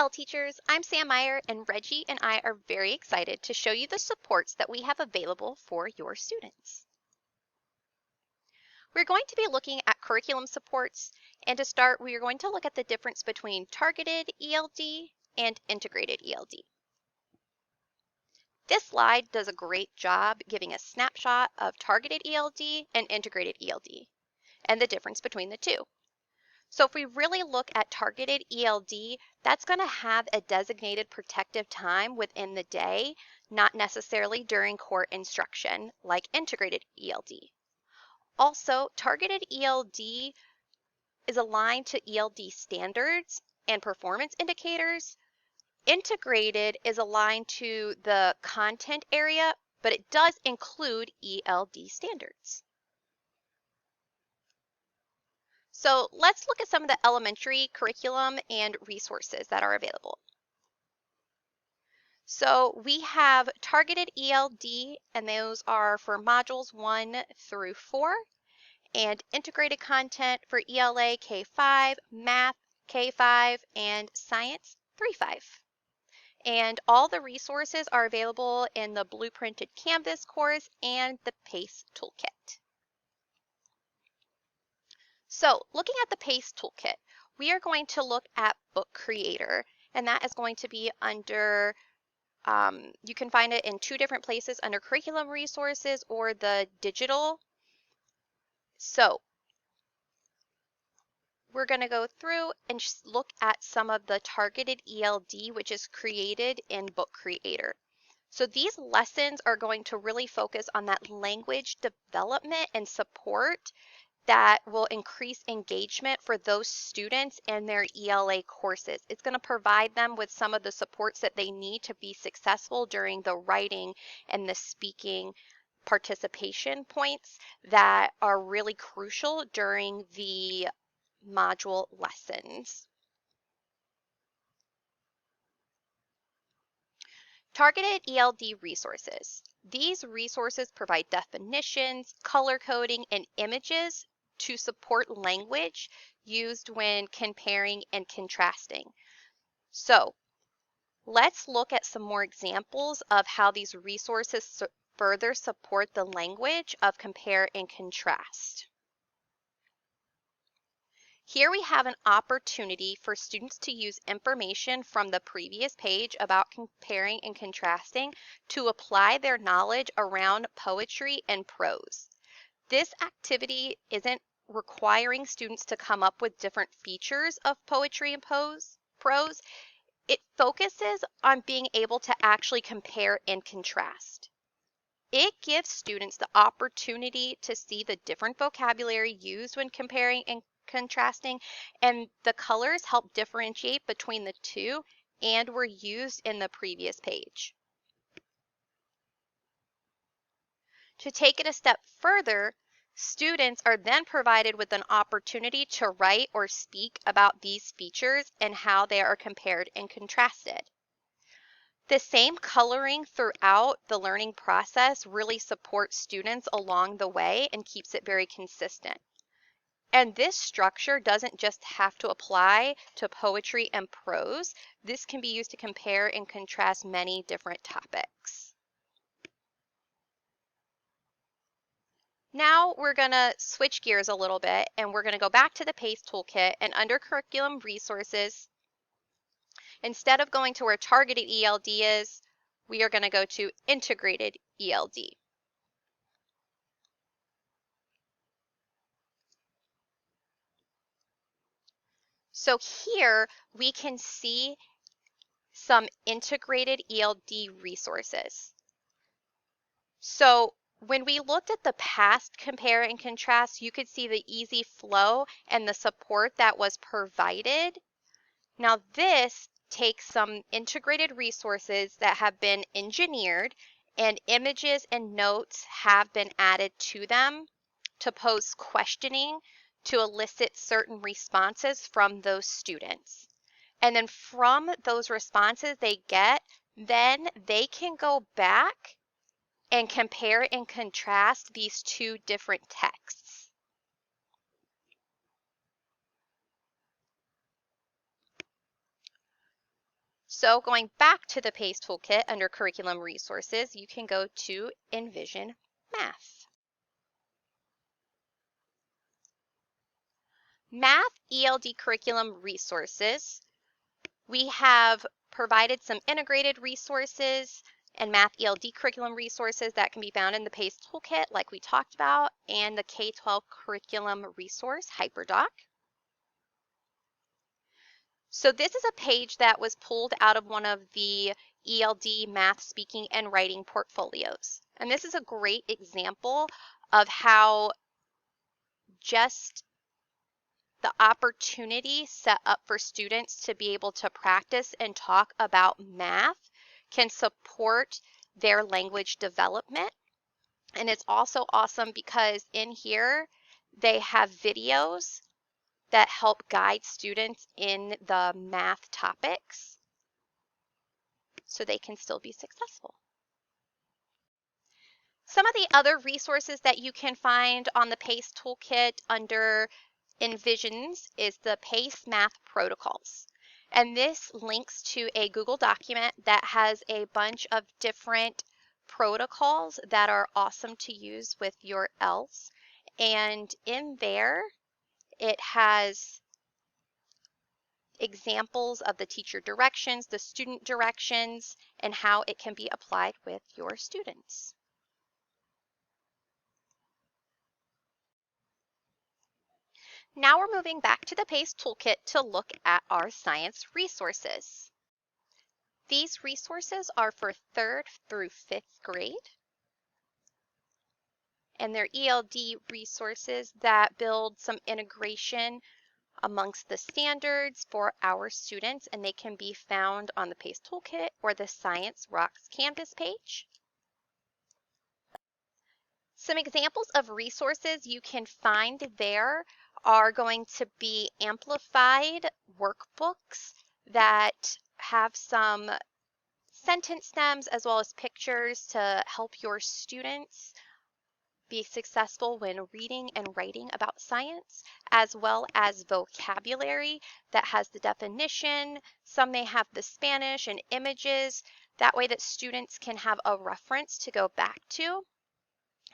EL teachers, I'm Sam Meyer, and Reggie and I are very excited to show you the supports that we have available for your students. We're going to be looking at curriculum supports, and to start, we are going to look at the difference between targeted ELD and integrated ELD. This slide does a great job giving a snapshot of targeted ELD and integrated ELD, and the difference between the two. So if we really look at targeted ELD, that's going to have a designated protective time within the day, not necessarily during core instruction like integrated ELD. Also, targeted ELD is aligned to ELD standards and performance indicators. Integrated is aligned to the content area, but it does include ELD standards. So let's look at some of the elementary curriculum and resources that are available. So we have targeted ELD, and those are for modules 1 through 4, and integrated content for ELA K5, Math K5, and Science 3-5. And all the resources are available in the Blueprinted Canvas course and the P.A.C.E Toolkit. So looking at the P.A.C.E Toolkit, we are going to look at Book Creator, and that is going to be under, you can find it in two different places under Curriculum Resources or the digital. So we're going to go through and just look at some of the targeted ELD, which is created in Book Creator. So these lessons are going to really focus on that language development and support that will increase engagement for those students in their ELA courses. It's going to provide them with some of the supports that they need to be successful during the writing and the speaking participation points that are really crucial during the module lessons. Targeted ELD resources. These resources provide definitions, color coding, and images to support language used when comparing and contrasting. So let's look at some more examples of how these resources further support the language of compare and contrast. Here we have an opportunity for students to use information from the previous page about comparing and contrasting to apply their knowledge around poetry and prose. This activity isn't requiring students to come up with different features of poetry and prose. It focuses on being able to actually compare and contrast. It gives students the opportunity to see the different vocabulary used when comparing and contrasting, and the colors help differentiate between the two and were used in the previous page. To take it a step further, students are then provided with an opportunity to write or speak about these features and how they are compared and contrasted. The same coloring throughout the learning process really supports students along the way and keeps it very consistent. And this structure doesn't just have to apply to poetry and prose. This can be used to compare and contrast many different topics. Now we're going to switch gears a little bit, and we're going to go back to the P.A.C.E Toolkit, and under Curriculum Resources, instead of going to where targeted ELD is, we are going to go to integrated ELD. So here we can see some integrated ELD resources. So when we looked at the past compare and contrast, you could see the easy flow and the support that was provided. Now this takes some integrated resources that have been engineered, and images and notes have been added to them to pose questioning to elicit certain responses from those students. And then from those responses they get, then they can go back and compare and contrast these two different texts. So going back to the P.A.C.E Toolkit under Curriculum Resources, you can go to Envision Math. Math ELD Curriculum Resources. We have provided some integrated resources and Math ELD curriculum resources that can be found in the P.A.C.E Toolkit like we talked about, and the K-12 Curriculum Resource HyperDoc. So this is a page that was pulled out of one of the ELD math speaking and writing portfolios. And this is a great example of how just the opportunity set up for students to be able to practice and talk about math can support their language development. And it's also awesome because in here they have videos that help guide students in the math topics so they can still be successful. Some of the other resources that you can find on the P.A.C.E Toolkit under Envisions is the P.A.C.E Math Protocols. And this links to a Google document that has a bunch of different protocols that are awesome to use with your ELs. And in there, it has examples of the teacher directions, the student directions, and how it can be applied with your students. Now we're moving back to the P.A.C.E Toolkit to look at our science resources. These resources are for 3rd through 5th grade, and they're ELD resources that build some integration amongst the standards for our students, and they can be found on the P.A.C.E Toolkit or the Science Rocks Canvas page. Some examples of resources you can find there are going to be amplified workbooks that have some sentence stems as well as pictures to help your students be successful when reading and writing about science, as well as vocabulary that has the definition. Some may have the Spanish and images. That way that students can have a reference to go back to,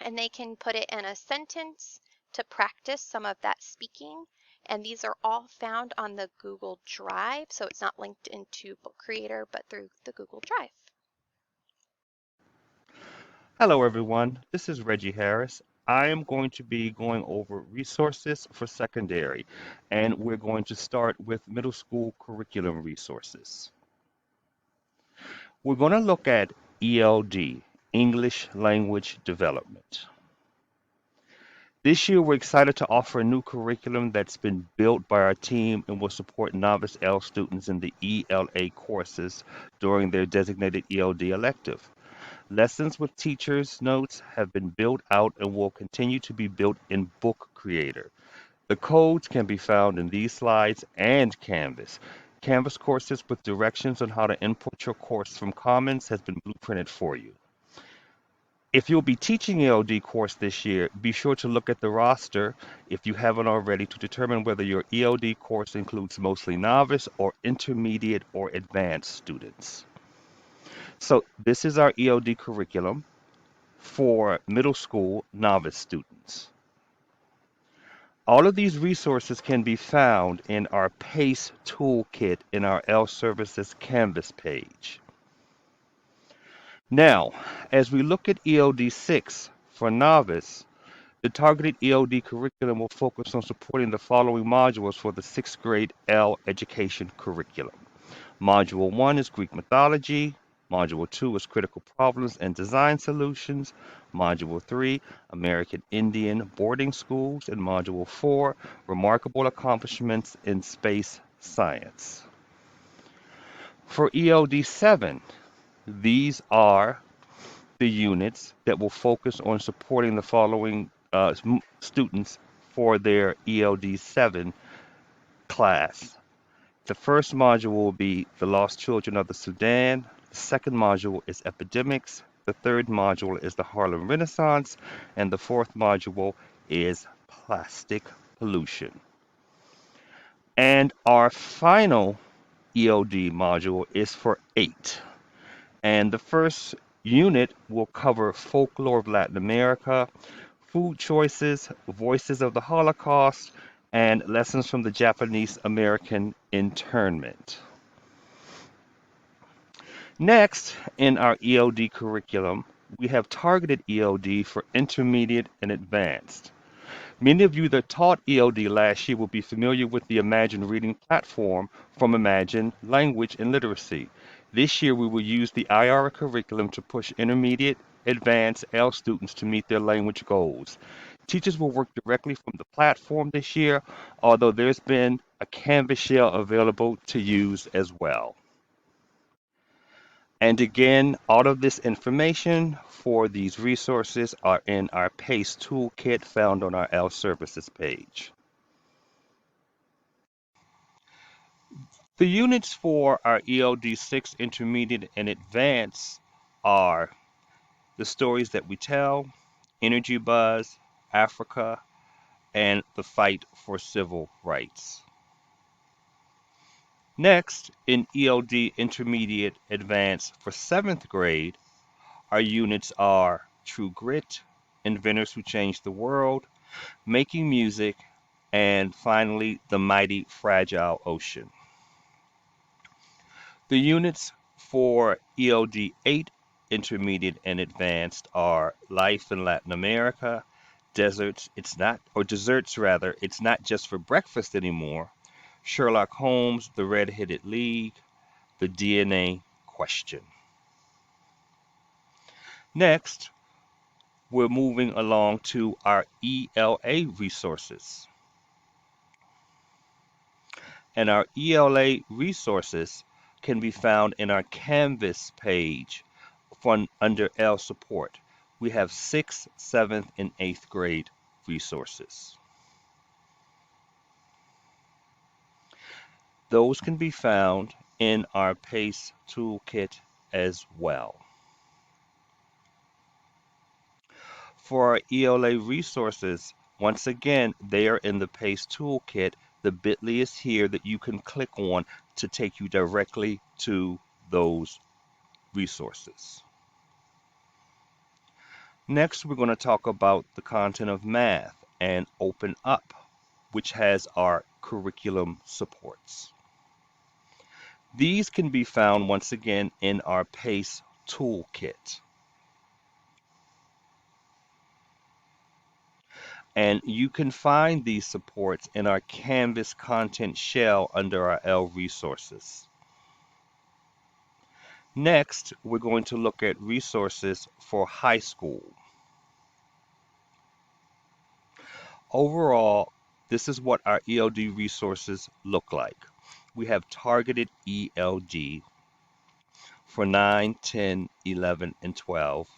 and they can put it in a sentence to practice some of that speaking. And these are all found on the Google Drive, so it's not linked into Book Creator, but through the Google Drive. Hello, everyone. This is Reggie Harris. I am going to be going over resources for secondary, and we're going to start with middle school curriculum resources. We're going to look at ELD, English Language Development. This year, we're excited to offer a new curriculum that's been built by our team and will support Novice L students in the ELA courses during their designated ELD elective. Lessons with teachers' notes have been built out and will continue to be built in Book Creator. The codes can be found in these slides and Canvas. Canvas courses with directions on how to import your course from Commons has been blueprinted for you. If you'll be teaching ELD course this year, be sure to look at the roster if you haven't already to determine whether your ELD course includes mostly novice or intermediate or advanced students. So this is our ELD curriculum for middle school novice students. All of these resources can be found in our P.A.C.E Toolkit in our L Services Canvas page. Now, as we look at ELD 6 for novice, the targeted ELD curriculum will focus on supporting the following modules for the 6th grade L education curriculum. Module 1 is Greek mythology. Module 2 is critical problems and design solutions. Module 3, American Indian boarding schools. And Module 4, remarkable accomplishments in space science. For ELD 7, these are the units that will focus on supporting the following students for their ELD 7 class. The first module will be The Lost Children of the Sudan. The second module is Epidemics. The third module is the Harlem Renaissance. And the fourth module is Plastic Pollution. And our final ELD module is for 8. And the first unit will cover folklore of Latin America, food choices, voices of the Holocaust, and lessons from the Japanese American internment. Next, in our ELD curriculum, we have targeted ELD for intermediate and advanced. Many of you that taught ELD last year will be familiar with the Imagine Reading platform from Imagine Language and Literacy. This year we will use the IR curriculum to push intermediate, advanced L students to meet their language goals. Teachers will work directly from the platform this year, although there's been a Canvas shell available to use as well. And again, all of this information for these resources are in our PACE toolkit found on our L services page. The units for our ELD 6 intermediate and advanced are the stories that we tell, energy buzz, Africa, and the fight for civil rights. Next, in ELD intermediate advanced for 7th grade, our units are True Grit, Inventors Who Changed the World, Making Music, and finally, The Mighty Fragile Ocean. The units for ELD 8 intermediate and advanced are Life in Latin America, Desserts rather, it's not just for breakfast anymore, Sherlock Holmes, The Red-Headed League, The DNA Question. Next, we're moving along to our ELA resources. And our ELA resources can be found in our Canvas page under L support. We have 6th, 7th, and 8th grade resources. Those can be found in our PACE toolkit as well. For our ELA resources, once again, they are in the PACE toolkit. The bit.ly is here that you can click on to take you directly to those resources. Next, we're going to talk about the content of math and Open Up, which has our curriculum supports. These can be found once again in our PACE toolkit. And you can find these supports in our Canvas content shell under our L resources. Next, we're going to look at resources for high school. Overall, this is what our ELD resources look like. We have targeted ELD for 9, 10, 11, and 12,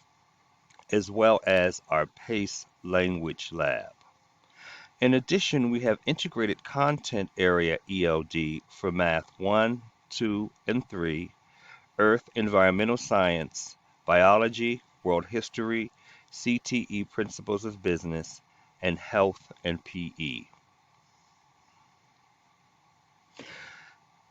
as well as our PACE Language Lab. In addition, we have integrated content area ELD for Math 1, 2, and 3, Earth Environmental Science, Biology, World History, CTE Principles of Business, and Health and PE.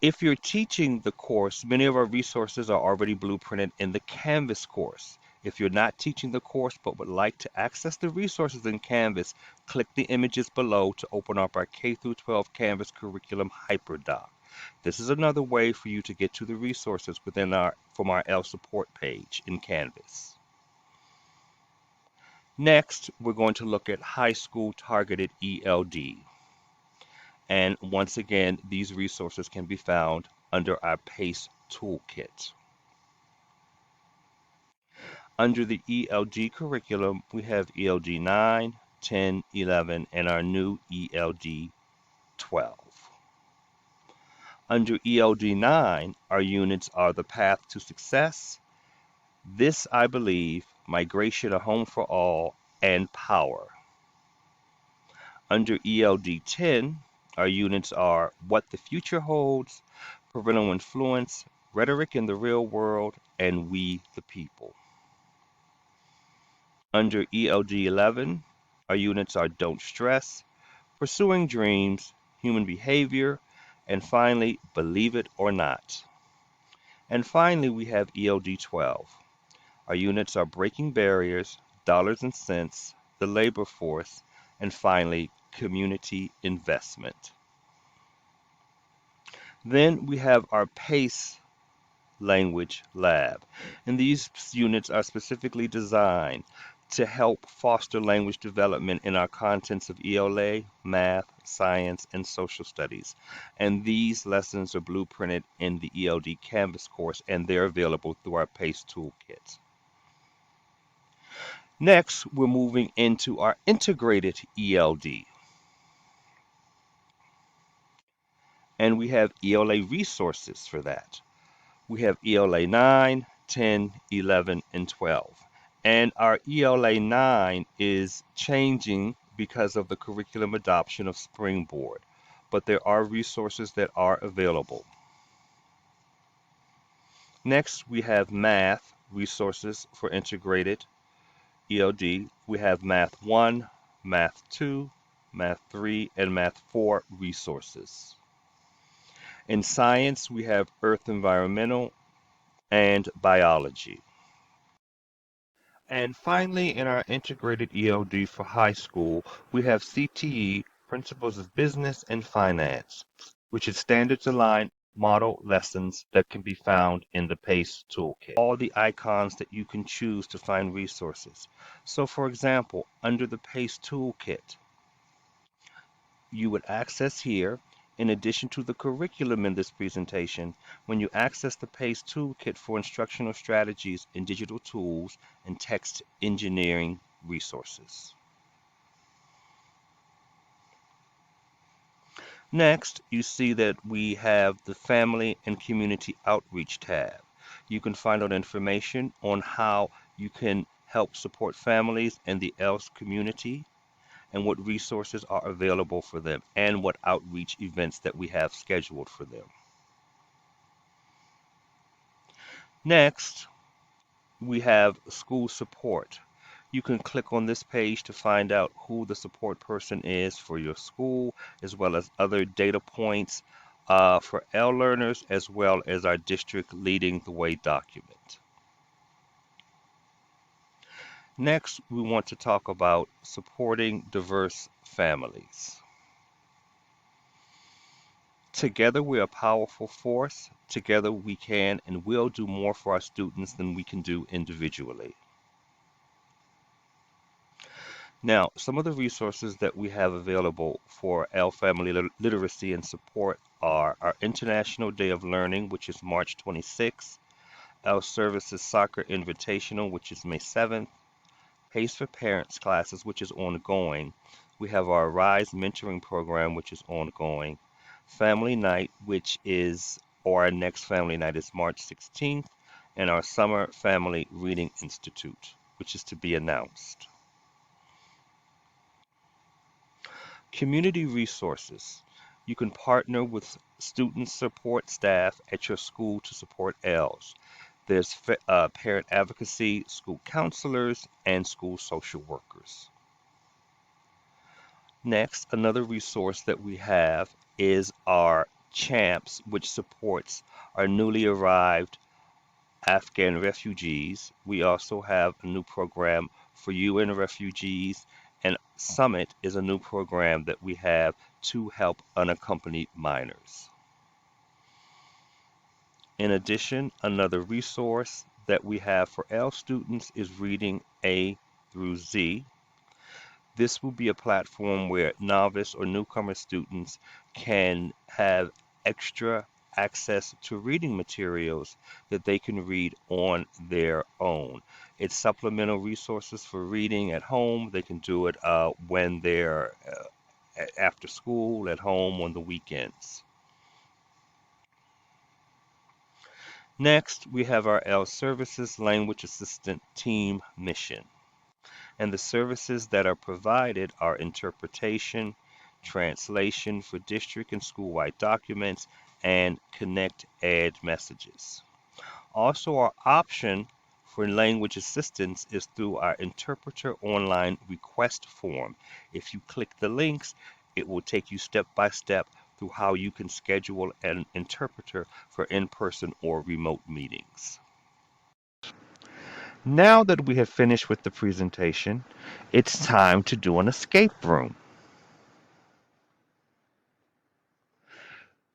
If you're teaching the course, many of our resources are already blueprinted in the Canvas course. If you're not teaching the course but would like to access the resources in Canvas, click the images below to open up our K-12 Canvas Curriculum Hyperdoc. This is another way for you to get to the resources from our L support page in Canvas. Next, we're going to look at high school targeted ELD. And once again, these resources can be found under our PACE toolkit. Under the ELD curriculum, we have ELD 9, 10, 11, and our new ELD 12. Under ELD 9, our units are the path to success, this I believe, migration, a home for all, and power. Under ELD 10, our units are What the Future Holds, Parental Influence, Rhetoric in the Real World, and We the People. Under ELD 11, our units are Don't Stress, Pursuing Dreams, Human Behavior, And finally, believe it or not. And finally, we have ELD 12. Our units are breaking barriers, dollars and cents, the labor force, and finally, community investment. Then we have our PACE language lab. And these units are specifically designed to help foster language development in our contents of ELA, math, science, and social studies. And these lessons are blueprinted in the ELD Canvas course, and they're available through our PACE toolkit. Next, we're moving into our integrated ELD, and we have ELA resources for that. We have ELA 9, 10, 11, and 12. And our ELA 9 is changing because of the curriculum adoption of Springboard, but there are resources that are available. Next, we have math resources for integrated ELD. We have Math 1, Math 2, Math 3, and Math 4 resources. In science, we have Earth Environmental and Biology. And finally, in our integrated ELD for high school, we have CTE, Principles of Business and Finance, which is standards aligned model lessons that can be found in the PACE toolkit. All the icons that you can choose to find resources. So for example, under the PACE toolkit, you would access here, in addition to the curriculum in this presentation, when you access the PACE toolkit for instructional strategies in digital tools and text engineering resources. Next, you see that we have the Family and Community Outreach tab. You can find out information on how you can help support families and the ELS community and what resources are available for them and what outreach events that we have scheduled for them. Next, we have school support. You can click on this page to find out who the support person is for your school, as well as other data points for L learners, as well as our district leading the way document. Next, we want to talk about supporting diverse families. Together we're a powerful force. Together we can and will do more for our students than we can do individually. Now, some of the resources that we have available for L family literacy and support are our International Day of Learning, which is March 26th, L Services Soccer Invitational, which is May 7th, PACE for Parents classes, which is ongoing. We have our Rise Mentoring Program, which is ongoing. Family Night, or our next Family Night is March 16th, and our Summer Family Reading Institute, which is to be announced. Community resources. You can partner with student support staff at your school to support ELS. There's parent advocacy, school counselors, and school social workers. Next, another resource that we have is our CHAMPS, which supports our newly arrived Afghan refugees. We also have a new program for UN refugees, and Summit is a new program that we have to help unaccompanied minors. In addition, another resource that we have for L students is Reading A through Z. This will be a platform where novice or newcomer students can have extra access to reading materials that they can read on their own. It's supplemental resources for reading at home. They can do it when they're after school, at home, on the weekends. Next, we have our L Services Language Assistant Team Mission. And the services that are provided are interpretation, translation for district and school-wide documents, and Connect Ed messages. Also, our option for language assistance is through our interpreter online request form. If you click the links, it will take you step by step through how you can schedule an interpreter for in-person or remote meetings. Now that we have finished with the presentation, it's time to do an escape room.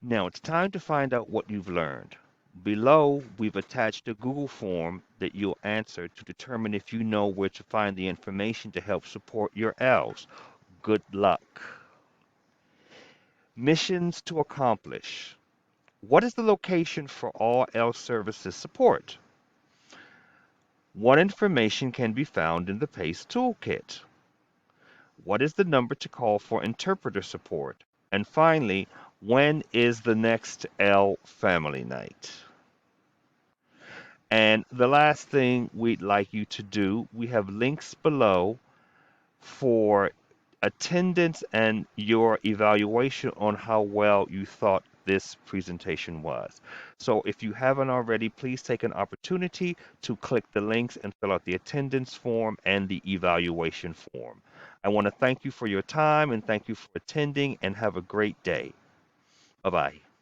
Now it's time to find out what you've learned. Below, we've attached a Google form that you'll answer to determine if you know where to find the information to help support your ELs. Good luck. Missions to accomplish. What is the location for all EL services support? What information can be found in the P.A.C.E Toolkit? What is the number to call for interpreter support? And finally, when is the next EL Family Night? And the last thing we'd like you to do, we have links below for attendance and your evaluation on how well you thought this presentation was. So if you haven't already, please take an opportunity to click the links and fill out the attendance form and the evaluation form. I want to thank you for your time and thank you for attending and have a great day. Bye-bye.